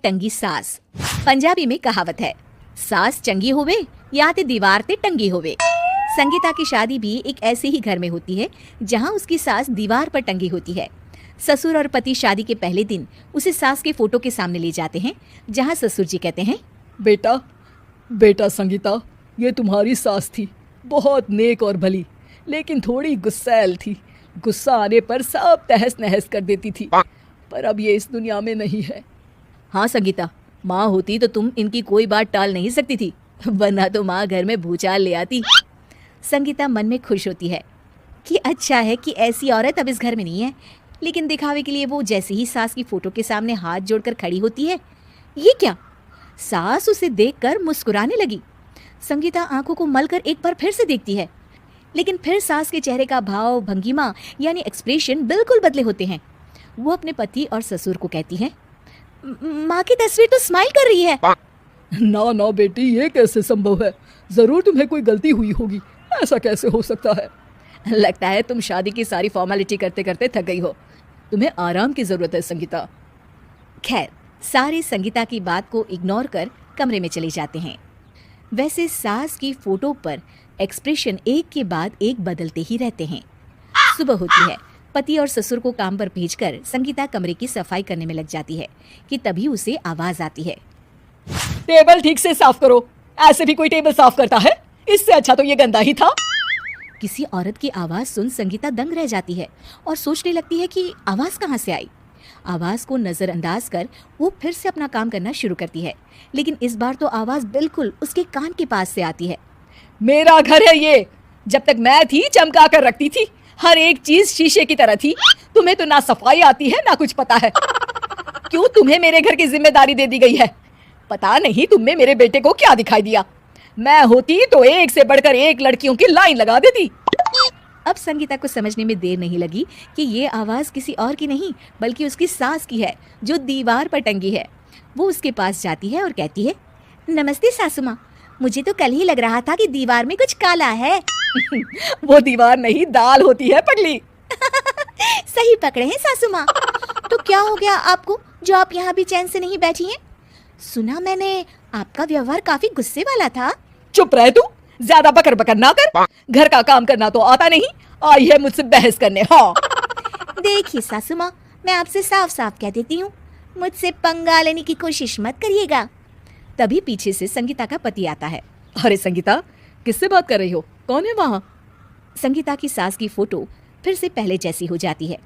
टंगी सास। पंजाबी में कहावत है, सास चंगी होवे या ते दीवार ते टंगी होवे। संगीता की शादी भी एक ऐसे ही घर में होती है जहां उसकी सास दीवार पर टंगी होती है। ससुर और पति शादी के पहले दिन उसे सास के फोटो के सामने ले जाते हैं, जहां ससुर जी कहते हैं, बेटा बेटा संगीता, ये तुम्हारी सास थी, बहुत नेक और भली, लेकिन थोड़ी गुस्सैल थी। गुस्सा आने पर सब तहस नहस कर देती थी, पर अब ये इस दुनिया में नहीं है। हाँ संगीता, माँ होती तो तुम इनकी कोई बात टाल नहीं सकती थी, वरना तो माँ घर में भूचाल ले आती। संगीता मन में खुश होती है कि अच्छा है कि ऐसी औरत अब इस घर में नहीं है, लेकिन दिखावे के लिए वो जैसे ही सास की फोटो के सामने हाथ जोड़कर खड़ी होती है, ये क्या? सास उसे देखकर मुस्कुराने लगी। संगीता आंखों को मलकर एक बार फिर से देखती है, लेकिन फिर सास के चेहरे का भाव, भंगिमा यानी एक्सप्रेशन बिल्कुल बदले होते हैं। वो अपने पति और ससुर को कहती है, माँ की तस्वीर तो स्माइल कर रही है। ना ना बेटी, ये कैसे संभव है? जरूर तुम्हें कोई गलती हुई होगी, ऐसा कैसे हो सकता है? लगता है तुम शादी की सारी फॉर्मेलिटी करते करते थक गई हो, तुम्हें आराम की जरूरत है संगीता। खैर, सारे संगीता की बात को इग्नोर कर कमरे में चले जाते हैं। वैसे सास की फोटो पर एक्सप्रेशन एक के बाद एक बदलते ही रहते हैं। सुबह होती है, पति और ससुर को काम पर भेजकर संगीता कमरे की सफाई करने में लग जाती है कि तभी उसे आवाज आती है, टेबल ठीक से साफ करो। ऐसे भी कोई टेबल साफ करता है? इससे अच्छा तो ये गंदा ही था। किसी औरत की आवाज सुन संगीता दंग रह जाती है और सोचने लगती है कि आवाज कहाँ से आई। आवाज को नजरअंदाज कर वो फिर से अपना काम करना शुरू करती है, लेकिन इस बार तो आवाज बिल्कुल उसके कान के पास से आती है। मेरा घर है ये, जब तक मैं थी चमका कर रखती थी, हर एक चीज शीशे की तरह थी। तुम्हें तो ना सफाई आती है ना कुछ पता है। क्यों तुम्हें मेरे घर की जिम्मेदारी दे दी गई है? पता नहीं तुम में मेरे बेटे को क्या दिखाई दिया। मैं होती तो एक से बढ़कर एक लड़कियों की लाइन लगा देती। अब संगीता को समझने में देर नहीं लगी कि ये आवाज किसी और की नहीं बल्कि उसकी सास की है, जो दीवार पर टंगी है। वो उसके पास जाती है और कहती है, नमस्ते सासू माँ, मुझे तो कल ही लग रहा था कि दीवार में कुछ काला है। वो दीवार नहीं, दाल होती है पगली। सही पकड़े हैं सासू माँ। तो क्या हो गया आपको जो आप यहाँ भी चैन से नहीं बैठी हैं? सुना मैंने आपका व्यवहार काफी गुस्से वाला था। चुप रह तू, ज्यादा बकर बकर ना कर। घर का काम करना तो आता नहीं, आई है मुझसे बहस करने। हाँ देखिए सासू माँ, मैं आपसे साफ साफ कह देती हूँ, मुझसे पंगा लेने की कोशिश मत करिएगा। तभी पीछे से संगीता का पति आता है। अरे संगीता, किससे बात कर रही हो? कौन है वहाँ? संगीता की सास की फोटो फिर से पहले जैसी हो जाती है।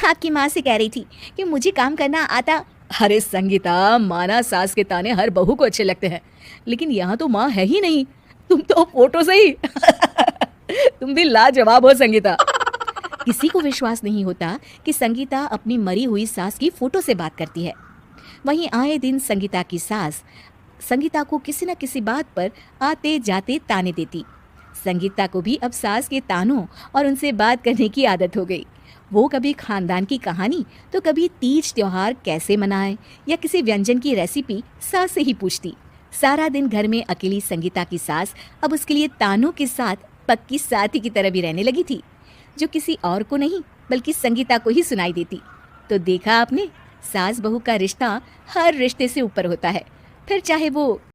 आपकी माँ से कह रही थी कि मुझे काम करना आता। अरे संगीता, माना सास के ताने हर बहू को अच्छे लगते हैं, लेकिन यहाँ तो माँ है ही नहीं, तुम तो फोटो से ही। तुम भी लाजवाब हो संगीता। किसी को विश्वास नहीं होता कि संगीता अपनी मरी हुई सास की फोटो से बात करती है। वहीं आए दिन संगीता की सास संगीता को किसी न किसी बात पर आते जाते ताने देती। संगीता को भी अब सास के तानों और उनसे बात करने की आदत हो गई। वो कभी खानदान की कहानी तो कभी तीज त्योहार कैसे मनाएं या किसी व्यंजन की रेसिपी सास से ही पूछती। सारा दिन घर में अकेली संगीता की सास अब उसके लिए तानों के साथ पक्की साथी की तरह भी रहने लगी थी, जो किसी और को नहीं बल्कि संगीता को ही सुनाई देती। तो देखा आपने, सास बहू का रिश्ता हर रिश्ते से ऊपर होता है, फिर चाहे वो